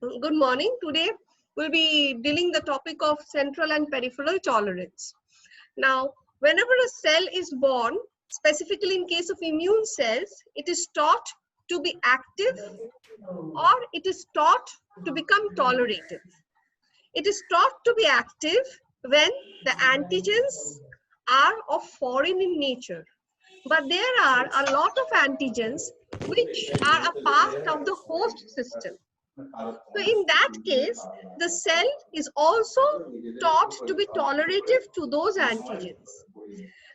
Good morning. Today we'll be dealing the topic of central and peripheral tolerance. Now, whenever a cell is born, specifically in case of immune cells, it is taught to be active or it is taught to become tolerative. It is taught to be active when the antigens are of foreign in nature. But there are a lot of antigens which are a part of the host system. So in that case, the cell is also taught to be tolerative to those antigens.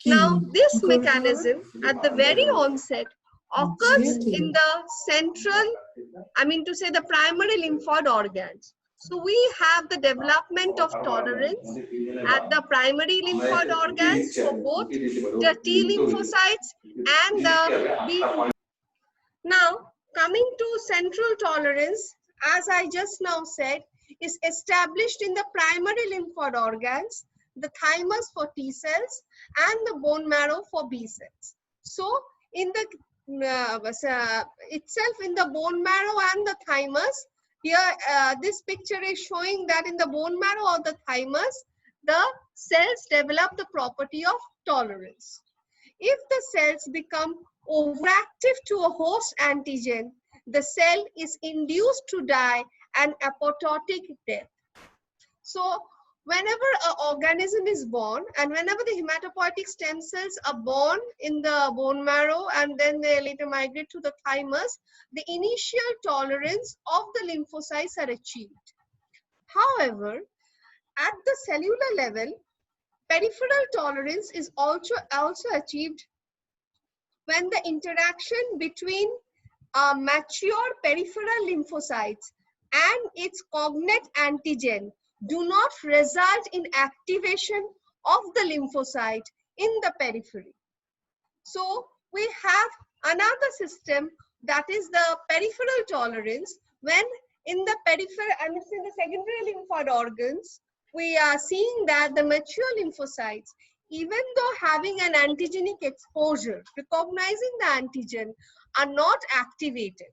Now, this mechanism at the very onset occurs in the central, the primary lymphoid organs. So we have the development of tolerance at the primary lymphoid organs for both the T lymphocytes and the B. Now, coming to central tolerance, as I just now said, is established in the primary lymphoid organs, the thymus for T cells and the bone marrow for B cells. So, in the itself in the bone marrow and the thymus, here this picture is showing that in the bone marrow or the thymus, the cells develop the property of tolerance. If the cells become overactive to a host antigen, the cell is induced to die an apoptotic death. So, whenever an organism is born and whenever the hematopoietic stem cells are born in the bone marrow and then they later migrate to the thymus, the initial tolerance of the lymphocytes are achieved. However, at the cellular level, peripheral tolerance is also achieved when the interaction between mature peripheral lymphocytes and its cognate antigen do not result in activation of the lymphocyte in the periphery. So we have another system, that is the peripheral tolerance, when in the peripheral and in the secondary lymphoid organs, we are seeing that the mature lymphocytes, even though having an antigenic exposure, recognizing the antigen, are not activated.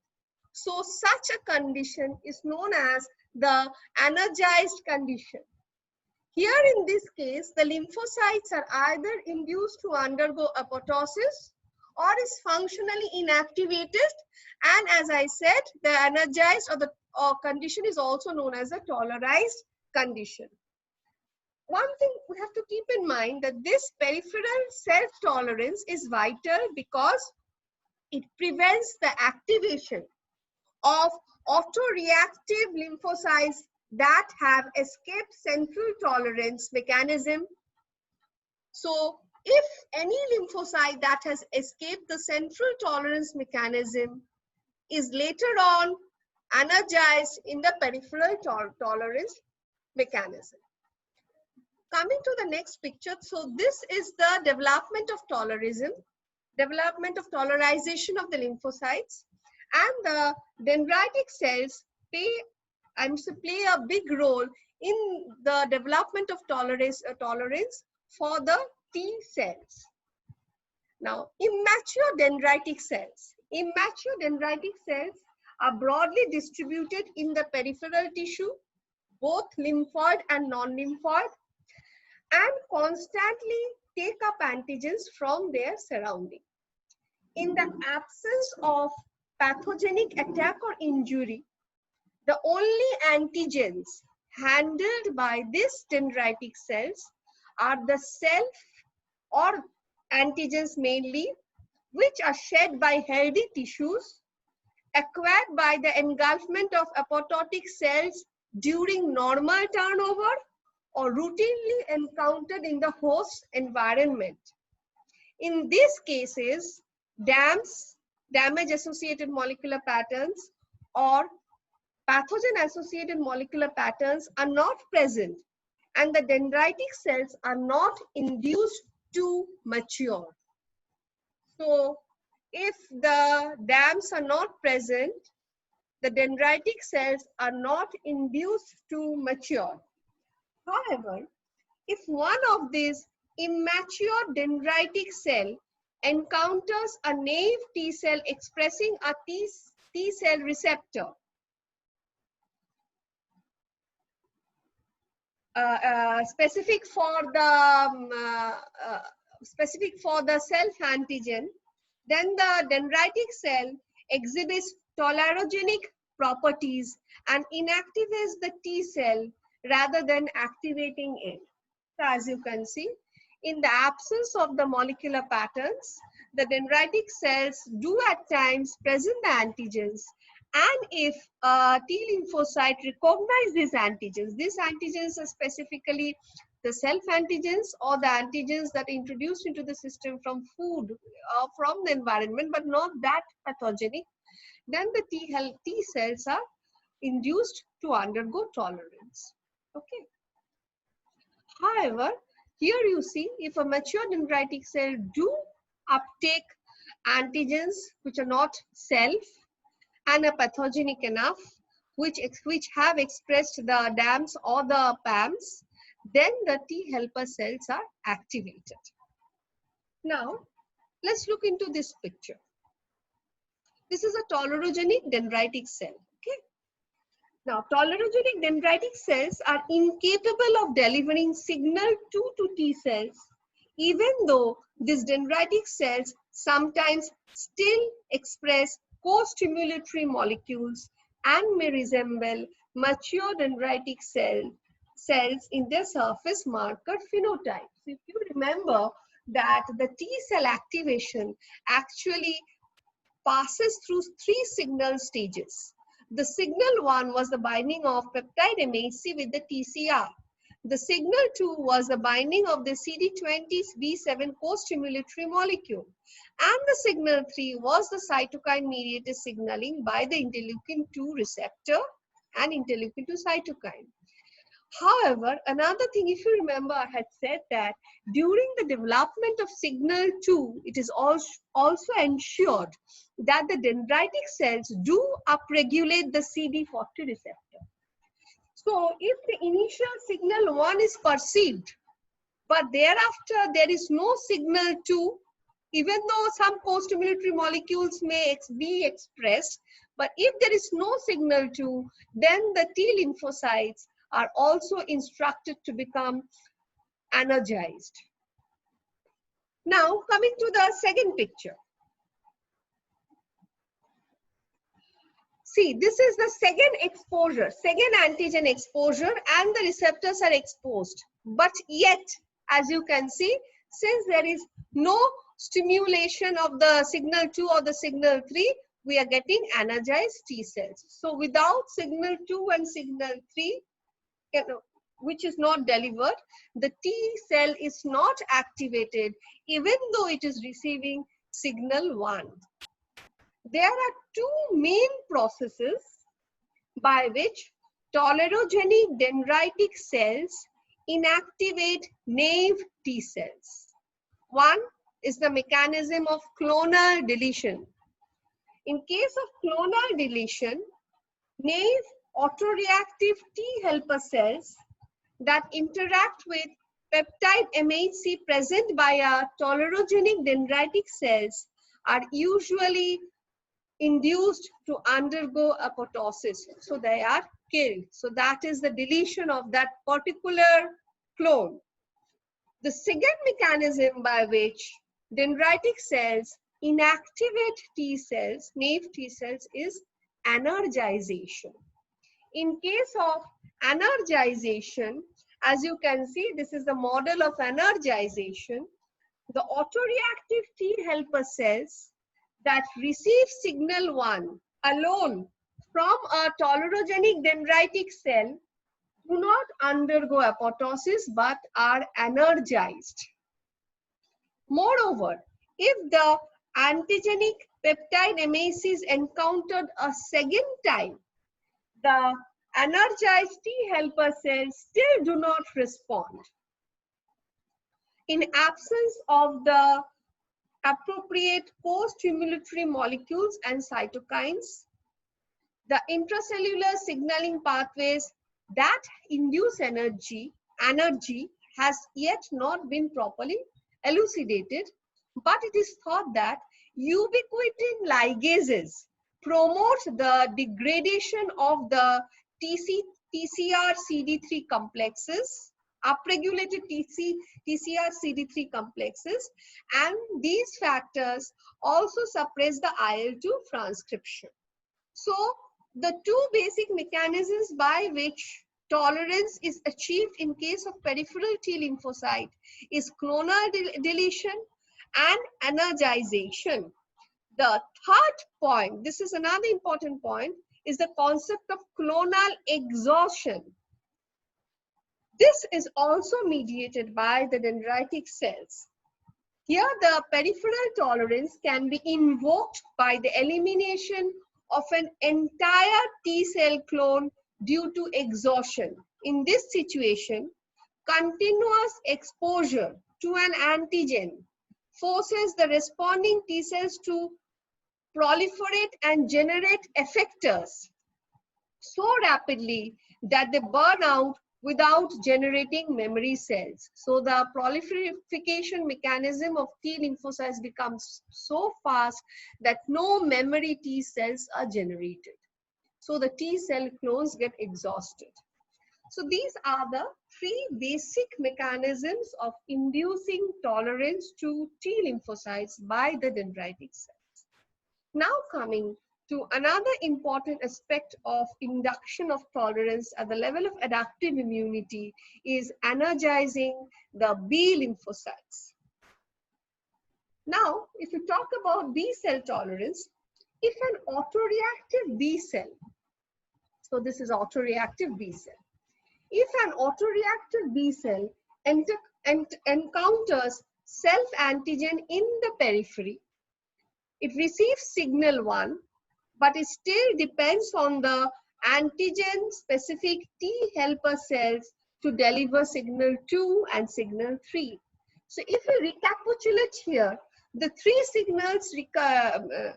So such a condition is known as the energized condition. Here in this case, the lymphocytes are either induced to undergo apoptosis or is functionally inactivated, and as I said, the energized or condition is also known as a tolerized condition. One thing we have to keep in mind that this peripheral self-tolerance is vital because it prevents the activation of autoreactive lymphocytes that have escaped central tolerance mechanism. So if any lymphocyte that has escaped the central tolerance mechanism is later on energized in the peripheral tolerance mechanism. Coming to the next picture, so this is the development of tolerism, development of tolerization of the lymphocytes, and the dendritic cells play a big role in the development of tolerance for the T cells. Now, immature dendritic cells are broadly distributed in the peripheral tissue, both lymphoid and non-lymphoid, and constantly take up antigens from their surrounding. In the absence of pathogenic attack or injury, the only antigens handled by these dendritic cells are the self or antigens mainly, which are shed by healthy tissues, acquired by the engulfment of apoptotic cells during normal turnover, or routinely encountered in the host environment. In these cases, damage-associated molecular patterns or pathogen-associated molecular patterns are not present, and the dendritic cells are not induced to mature. So, if the DAMs are not present, the dendritic cells are not induced to mature. However, if one of these immature dendritic cell encounters a naive T cell expressing a T cell receptor, specific for the self antigen, then the dendritic cell exhibits tolerogenic properties and inactivates the T cell rather than activating it. So as you can see, in the absence of the molecular patterns, the dendritic cells do at times present the antigens. And if T lymphocyte recognize these antigens are specifically the self antigens or the antigens that are introduced into the system from food or from the environment, but not that pathogenic, then the T cells are induced to undergo tolerance. Okay. However, here you see if a mature dendritic cell do uptake antigens which are not self and are pathogenic enough, which have expressed the DAMs or the PAMs, then the T helper cells are activated. Now, let's look into this picture. This is a tolerogenic dendritic cell. Okay. Now, tolerogenic dendritic cells are incapable of delivering signal to T cells, even though these dendritic cells sometimes still express co-stimulatory molecules and may resemble mature dendritic cells in their surface marker phenotypes. If you remember that the T cell activation actually passes through 3 signal stages. The signal 1 was the binding of peptide MHC with the TCR. The signal 2 was the binding of the CD20B7 co-stimulatory molecule. And the signal 3 was the cytokine mediated signaling by the interleukin 2 receptor and interleukin 2 cytokine. However, another thing, if you remember, I had said that during the development of signal 2, it is also ensured that the dendritic cells do upregulate the CD40 receptor. So, if the initial signal 1 is perceived, but thereafter there is no signal 2, even though some co-stimulatory molecules may be expressed, but if there is no signal 2, then the T lymphocytes are also instructed to become energized. Now, coming to the second picture. See, this is the second exposure, second antigen exposure, and the receptors are exposed. But yet, as you can see, since there is no stimulation of the signal 2 or the signal 3, we are getting energized T cells. So, without signal 2 and signal 3, which is not delivered, the T cell is not activated even though it is receiving signal 1. There are 2 main processes by which tolerogenic dendritic cells inactivate naive T cells. One is the mechanism of clonal deletion. In case of clonal deletion, naive autoreactive T helper cells that interact with peptide MHC present by a tolerogenic dendritic cells are usually induced to undergo apoptosis. So they are killed. So that is the deletion of that particular clone. The second mechanism by which dendritic cells inactivate T cells, naive T cells, is energization. In case of energization, as you can see, this is the model of energization. The autoreactive T helper cells that receive signal 1 alone from a tolerogenic dendritic cell do not undergo apoptosis but are energized. Moreover, if the antigenic peptide MHC is encountered a second time, the energized T helper cells still do not respond. In absence of the appropriate co-stimulatory molecules and cytokines, the intracellular signaling pathways that induce energy has yet not been properly elucidated, but it is thought that ubiquitin ligases promote the degradation of the TCR CD3 complexes upregulated TCR CD3 complexes, and these factors also suppress the IL-2 transcription. So the two basic mechanisms by which tolerance is achieved in case of peripheral T lymphocyte is clonal deletion and energization. The third point, this is another important point, is the concept of clonal exhaustion. This is also mediated by the dendritic cells. Here, the peripheral tolerance can be invoked by the elimination of an entire T cell clone due to exhaustion. In this situation, continuous exposure to an antigen forces the responding T cells to proliferate and generate effectors so rapidly that they burn out without generating memory cells. So the proliferation mechanism of T lymphocytes becomes so fast that no memory T cells are generated. So the T cell clones get exhausted. So these are the three basic mechanisms of inducing tolerance to T lymphocytes by the dendritic cells. Now coming to another important aspect of induction of tolerance at the level of adaptive immunity is energizing the B lymphocytes. Now, if you talk about B cell tolerance, if an autoreactive B cell, so this is autoreactive B cell, if an autoreactive B cell encounters self-antigen in the periphery, it receives signal 1, but it still depends on the antigen-specific T helper cells to deliver signal 2 and signal 3. So if we recapitulate here, the three signals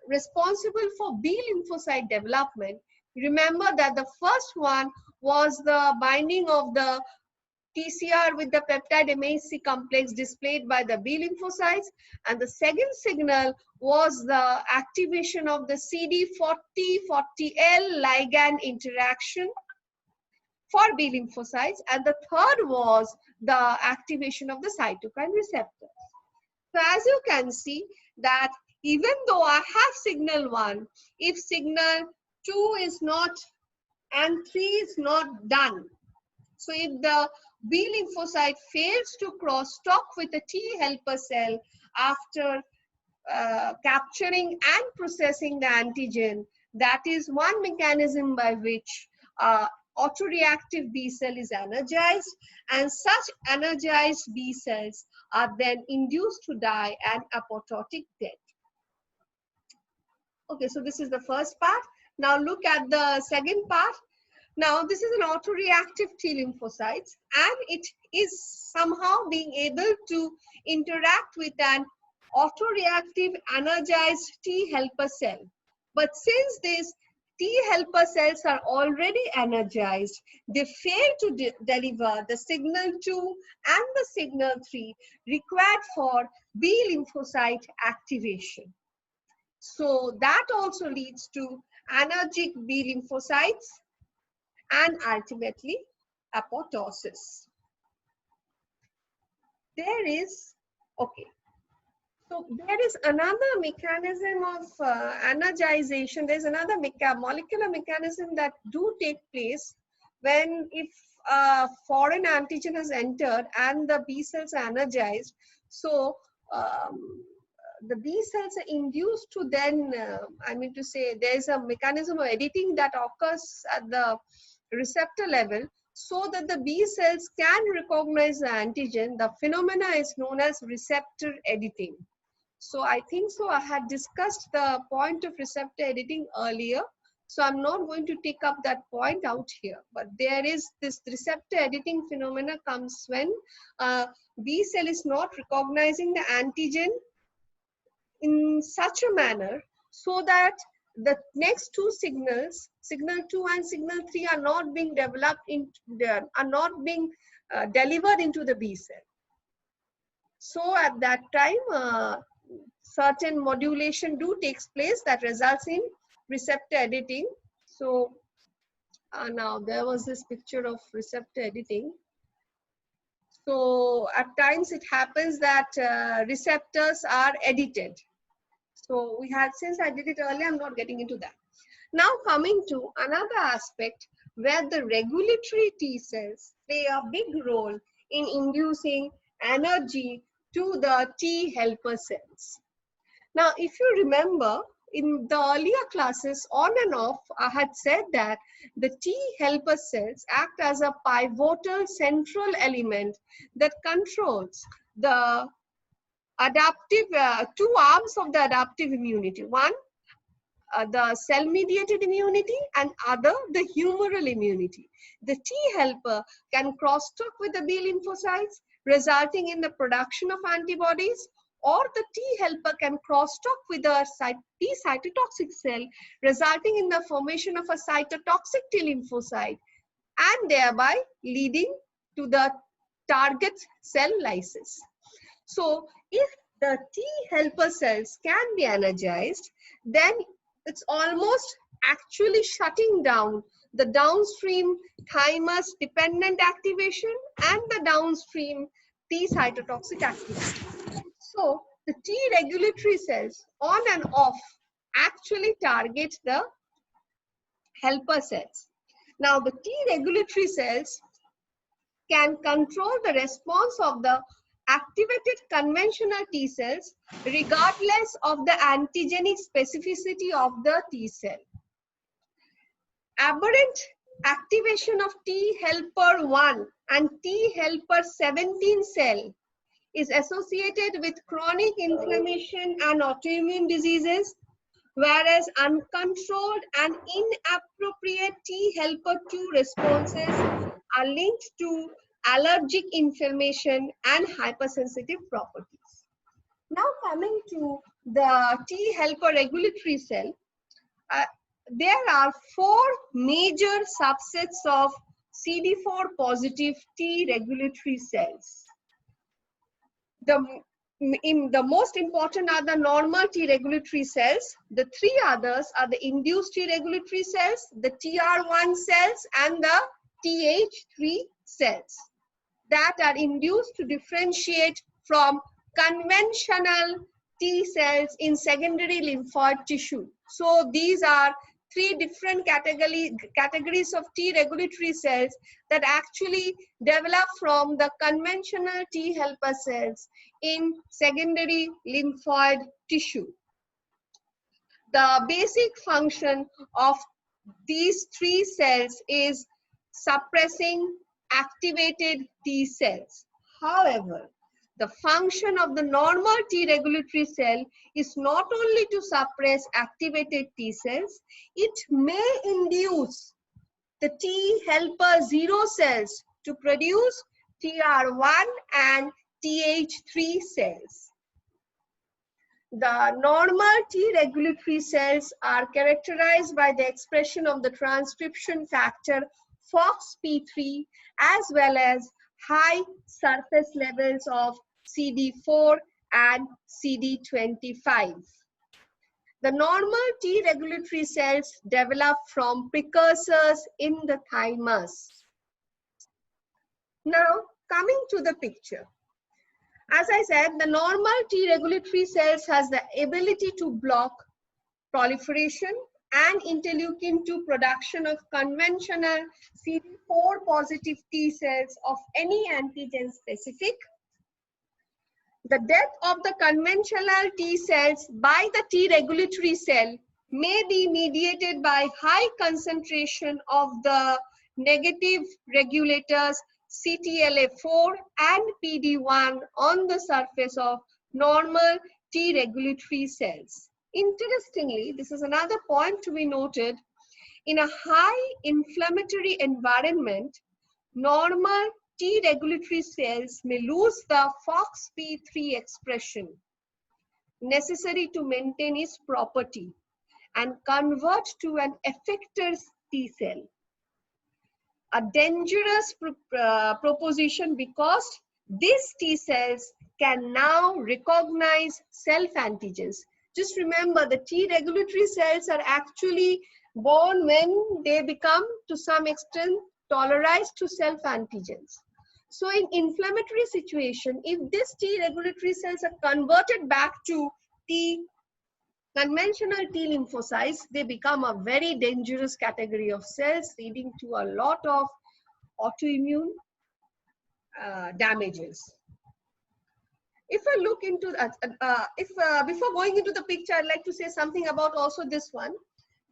responsible for B lymphocyte development, remember that the first one was the binding of the TCR with the peptide MHC complex displayed by the B lymphocytes, and the second signal was the activation of the CD40-40L ligand interaction for B lymphocytes, and the third was the activation of the cytokine receptors. So as you can see that even though I have signal 1, if signal 2 is not and 3 is not done, so if the B lymphocyte fails to cross-talk with a T helper cell after capturing and processing the antigen, that is one mechanism by which autoreactive B cell is energized, and such energized B cells are then induced to die an apoptotic death. Okay, so this is the first part. Now look at the second part. Now, this is an autoreactive T lymphocytes, and it is somehow being able to interact with an autoreactive energized T helper cell. But since these T helper cells are already energized, they fail to deliver the signal 2 and the signal 3 required for B lymphocyte activation. So that also leads to anergic B lymphocytes and ultimately apoptosis. There is, okay, so there is another mechanism of energization. There's another molecular mechanism that do take place when if foreign antigen has entered and the B cells are energized. So the B cells are induced to then, I mean to say, there's a mechanism of editing that occurs at the receptor level so that the B cells can recognize the antigen. The phenomena is known as receptor editing. So I think so I had discussed the point of receptor editing earlier. So I'm not going to take up that point out here, but there is this receptor editing phenomena comes when B cell is not recognizing the antigen in such a manner so that the next two signals, signal 2 and signal 3, are not being developed delivered into the B cell. So at that time, certain modulation takes place that results in receptor editing. So now there was this picture of receptor editing. So at times it happens that receptors are edited. So we had, since I did it earlier, I'm not getting into that. Now coming to another aspect where the regulatory T cells play a big role in inducing energy to the T helper cells. Now, if you remember, in the earlier classes, on and off, I had said that the T helper cells act as a pivotal central element that controls the adaptive, two arms of the adaptive immunity. One, the cell-mediated immunity, and other, the humoral immunity. The T helper can crosstalk with the B lymphocytes, resulting in the production of antibodies, or the T helper can crosstalk with a T cytotoxic cell, resulting in the formation of a cytotoxic T lymphocyte, and thereby leading to the target cell lysis. So if the T helper cells can be energized, then it's almost actually shutting down the downstream thymus dependent activation and the downstream T cytotoxic activation. So the T regulatory cells on and off actually target the helper cells. Now the T regulatory cells can control the response of the activated conventional T cells regardless of the antigenic specificity of the T cell. Aberrant activation of T helper 1 and T helper 17 cell is associated with chronic inflammation and autoimmune diseases, whereas uncontrolled and inappropriate T helper 2 responses are linked to allergic inflammation and hypersensitive properties. Now coming to the T helper regulatory cell, there are 4 major subsets of CD4 positive T regulatory cells. The most important are the normal T regulatory cells. The 3 others are the induced T regulatory cells, the TR1 cells, and the TH3 cells that are induced to differentiate from conventional T cells in secondary lymphoid tissue. So these are 3 different categories of T regulatory cells that actually develop from the conventional T helper cells in secondary lymphoid tissue. The basic function of these 3 cells is suppressing activated T cells. However, the function of the normal T regulatory cell is not only to suppress activated T cells, it may induce the T helper 0 cells to produce TR1 and TH3 cells. The normal T regulatory cells are characterized by the expression of the transcription factor FOXP3 as well as high surface levels of CD4 and CD25. The normal T regulatory cells develop from precursors in the thymus. Now, coming to the picture. As I said, the normal T regulatory cells has the ability to block proliferation and interleukin-2 production of conventional CD4 positive T cells of any antigen specific. The death of the conventional T cells by the T regulatory cell may be mediated by high concentration of the negative regulators CTLA4 and PD1 on the surface of normal T regulatory cells. Interestingly, this is another point to be noted. In a high inflammatory environment, normal T regulatory cells may lose the FOXP3 expression necessary to maintain its property and convert to an effector T cell. A dangerous proposition because these T cells can now recognize self-antigens. Just remember, the T regulatory cells are actually born when they become to some extent tolerized to self-antigens. So in inflammatory situation, if these T regulatory cells are converted back to T conventional T lymphocytes, they become a very dangerous category of cells, leading to a lot of autoimmune damages. If I look into that, before going into the picture, I'd like to say something about also this one.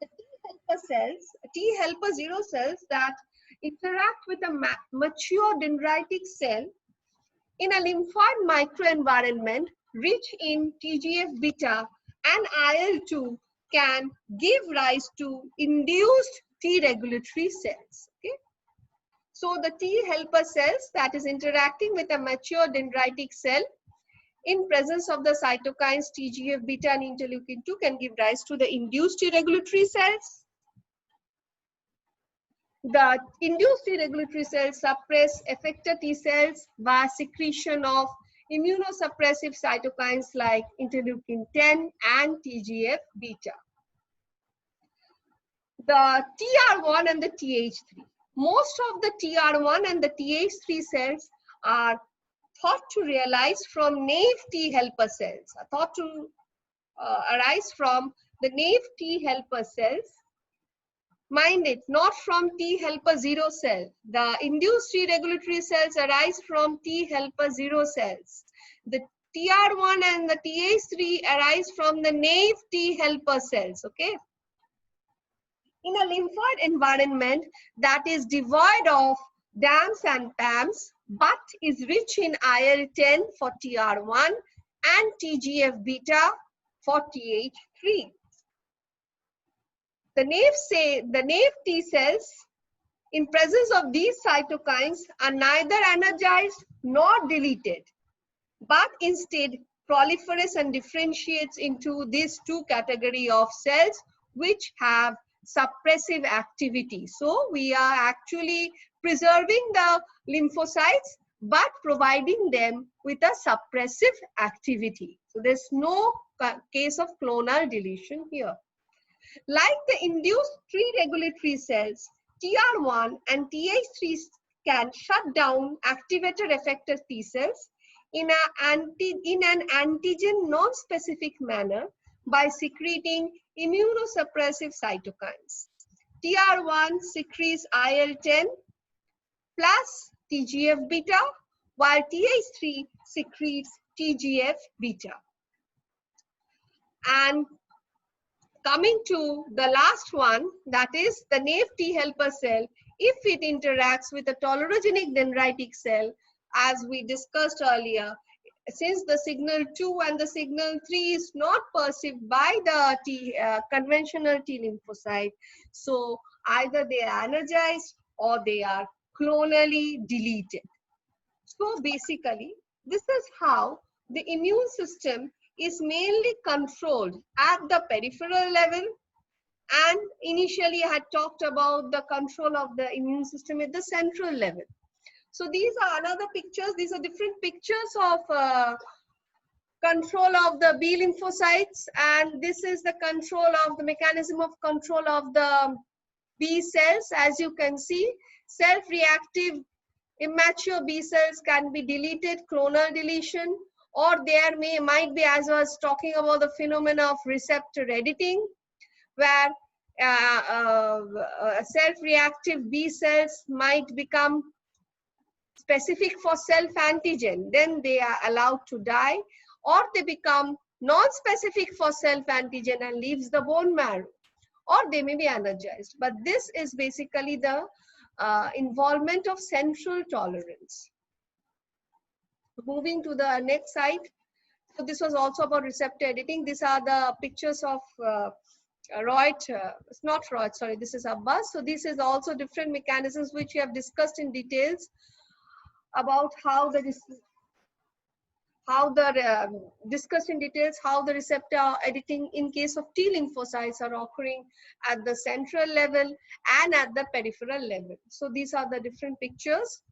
The T helper cells, T helper zero cells that interact with a mature dendritic cell in a lymphoid microenvironment rich in TGF-beta and IL-2 can give rise to induced T regulatory cells. Okay? So the T helper cells that is interacting with a mature dendritic cell in presence of the cytokines TGF-beta and interleukin-2 can give rise to the induced T regulatory cells. The induced T regulatory cells suppress effector T cells via secretion of immunosuppressive cytokines like interleukin-10 and TGF-beta. The TR1 and the TH3. Most of the TR1 and the TH3 cells are thought to realize from naive T helper cells, are thought to arise from the naive T helper cells. Mind it, not from T helper zero cell. The induced T regulatory cells arise from T helper zero cells. The TR1 and the TH3 arise from the naive T helper cells, okay? In a lymphoid environment that is devoid of DAMs and PAMs, but is rich in IL-10 for TR1 and TGF-beta for TH3. The naive T cells in presence of these cytokines are neither energized nor deleted, but instead proliferates and differentiates into these two categories of cells which have suppressive activity. So we are actually preserving the lymphocytes but providing them with a suppressive activity. So there's no case of clonal deletion here. Like the induced T regulatory cells, TR1 and TH3 can shut down activator effector T cells in an antigen non-specific manner by secreting immunosuppressive cytokines. TR1 secretes IL-10 plus TGF-beta, while TH3 secretes TGF-beta. And coming to the last one, that is the naive T helper cell, if it interacts with a tolerogenic dendritic cell, as we discussed earlier, since the signal 2 and the signal 3 is not perceived by the conventional T lymphocyte, so either they are energized or they are clonally deleted. So basically, this is how the immune system is mainly controlled at the peripheral level, and initially I had talked about the control of the immune system at the central level. So these are another pictures. These are different pictures of control of the B lymphocytes, and this is the control of the mechanism of control of the B cells. As you can see, self-reactive immature B cells can be deleted, clonal deletion, or there might be, as I was talking about, the phenomena of receptor editing, where self-reactive B cells might become specific for self-antigen, then they are allowed to die, or they become non-specific for self-antigen and leaves the bone marrow, or they may be energized. But this is basically the involvement of central tolerance. Moving to the next slide. So this was also about receptor editing. These are the pictures of it's not Reut, sorry, this is Abbas. So this is also different mechanisms which we have discussed in details about how the receptor editing in case of T lymphocytes are occurring at the central level and at the peripheral level. So these are the different pictures.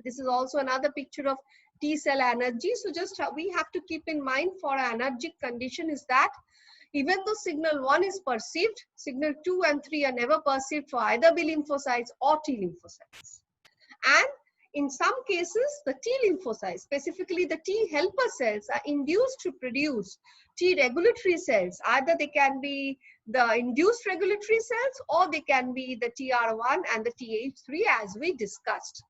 This is also another picture of T cell energy. So just we have to keep in mind for an anergic condition is that even though signal 1 is perceived, signal 2 and 3 are never perceived for either B lymphocytes or T lymphocytes. And In some cases, the T lymphocytes, specifically the T helper cells, are induced to produce T regulatory cells. Either they can be the induced regulatory cells or they can be the TR1 and the TH3 as we discussed.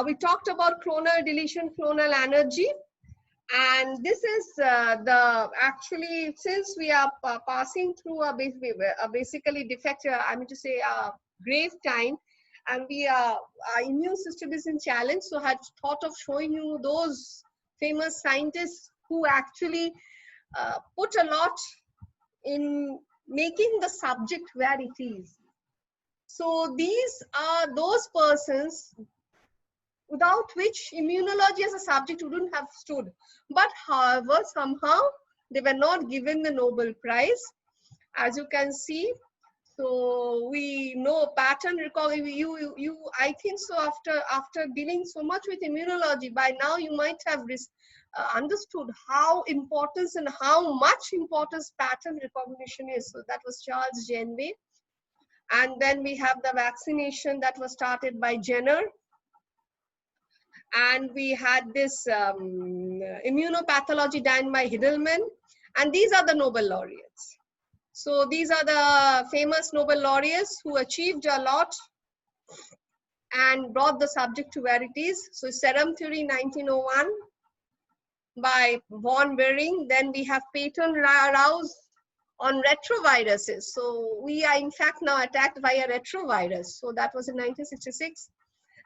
We talked about clonal deletion, clonal energy. And this is actually, since we are passing through a basically defect, a grave time, and our immune system is in challenge, so I had thought of showing you those famous scientists who actually put a lot in making the subject where it is. So these are those persons without which immunology as a subject wouldn't have stood. But however, somehow they were not given the Nobel Prize, as you can see. So we know pattern recognition. I think so. After dealing so much with immunology, by now you might have understood how important and how much importance pattern recognition is. So that was Charles Janvey, and then we have the vaccination that was started by Jenner. And we had this immunopathology done by Hidelman, and these are the Nobel laureates. So these are the famous Nobel laureates who achieved a lot and brought the subject to where it is. So serum theory 1901 by von Behring. Then we have Peyton Rouse on retroviruses. So we are in fact now attacked by a retrovirus. So that was in 1966.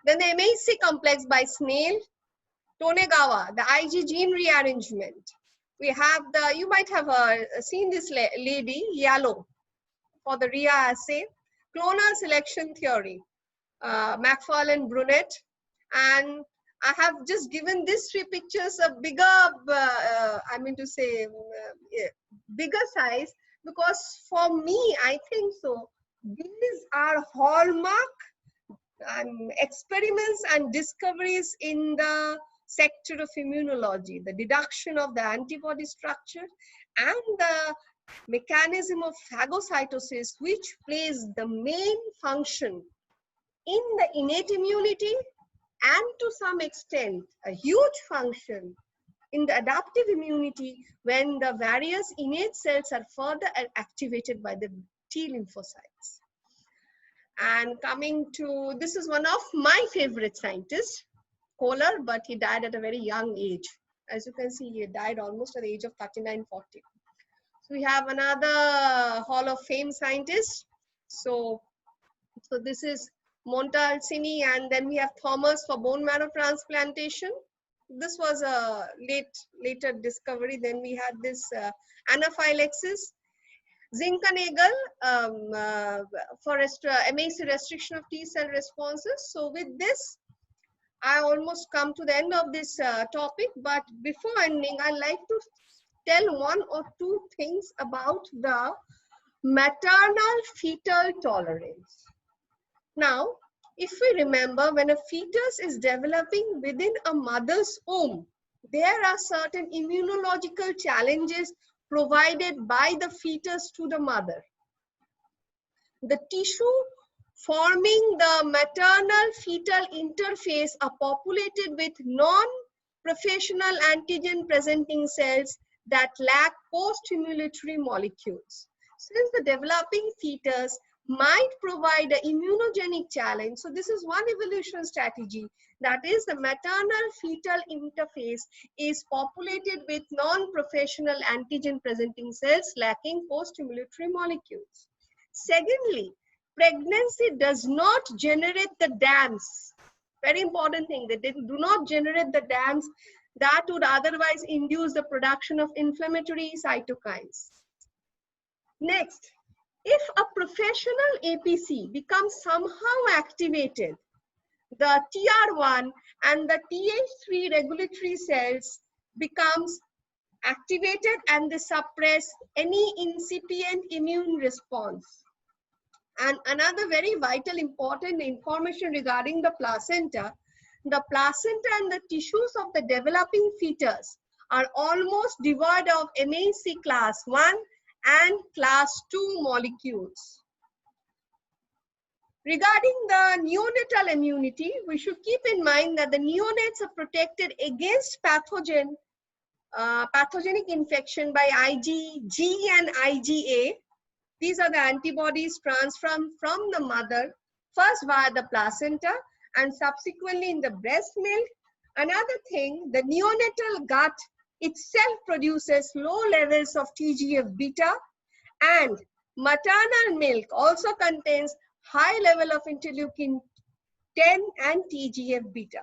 Then the MHC complex by Snail, Tonegawa, the Ig gene rearrangement. We have you might have seen this lady, Yalo, for the RIA assay. Clonal selection theory, McFarlane Brunet. And I have just given these three pictures a bigger, bigger size, because for me, I think so, these are hallmark experiments and discoveries in the sector of immunology, the deduction of the antibody structure and the mechanism of phagocytosis, which plays the main function in the innate immunity and to some extent a huge function in the adaptive immunity when the various innate cells are further activated by the T lymphocytes. And coming to, this is one of my favorite scientists, Kohler, but he died at a very young age. As you can see, he died almost at the age of 39, 40. So we have another Hall of Fame scientist. So this is Montalcini, and then we have Thomas for bone marrow transplantation. This was a later discovery. Then we had this anaphylaxis. Zinckernagel for MHC restriction of T cell responses. So with this, I almost come to the end of this topic. But before ending, I'd like to tell one or two things about the maternal fetal tolerance. Now, if we remember, when a fetus is developing within a mother's womb, there are certain immunological challenges provided by the fetus to the mother. The tissue forming the maternal fetal interface are populated with non-professional antigen presenting cells that lack post-stimulatory molecules. Since the developing fetus might provide an immunogenic challenge, so this is one evolution strategy, that is the maternal fetal interface is populated with non-professional antigen presenting cells lacking post-stimulatory molecules. Secondly, pregnancy does not generate the dams. Very important thing, that they do not generate the dams that would otherwise induce the production of inflammatory cytokines. Next, if a professional APC becomes somehow activated, the TR1 and the TH3 regulatory cells becomes activated and they suppress any incipient immune response. And another very vital important information regarding the placenta and the tissues of the developing fetus are almost devoid of MHC class 1 and class 2 molecules. Regarding the neonatal immunity, we should keep in mind that the neonates are protected against pathogenic infection by IgG and IgA. These are the antibodies transferred from the mother, first via the placenta and subsequently in the breast milk. Another thing, the neonatal gut itself produces low levels of TGF-beta, and maternal milk also contains high level of interleukin 10 and TGF-beta.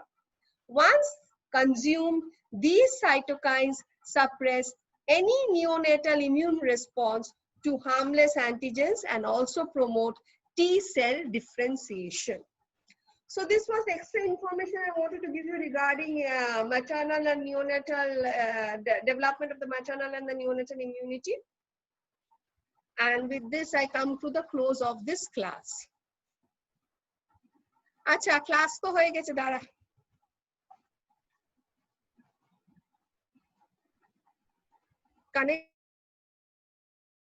Once consumed, these cytokines suppress any neonatal immune response to harmless antigens and also promote T-cell differentiation. So this was extra information I wanted to give you regarding maternal and neonatal development of the maternal and the neonatal immunity. And with this, I come to the close of this class. Acha, class to hoye geche dara. Connect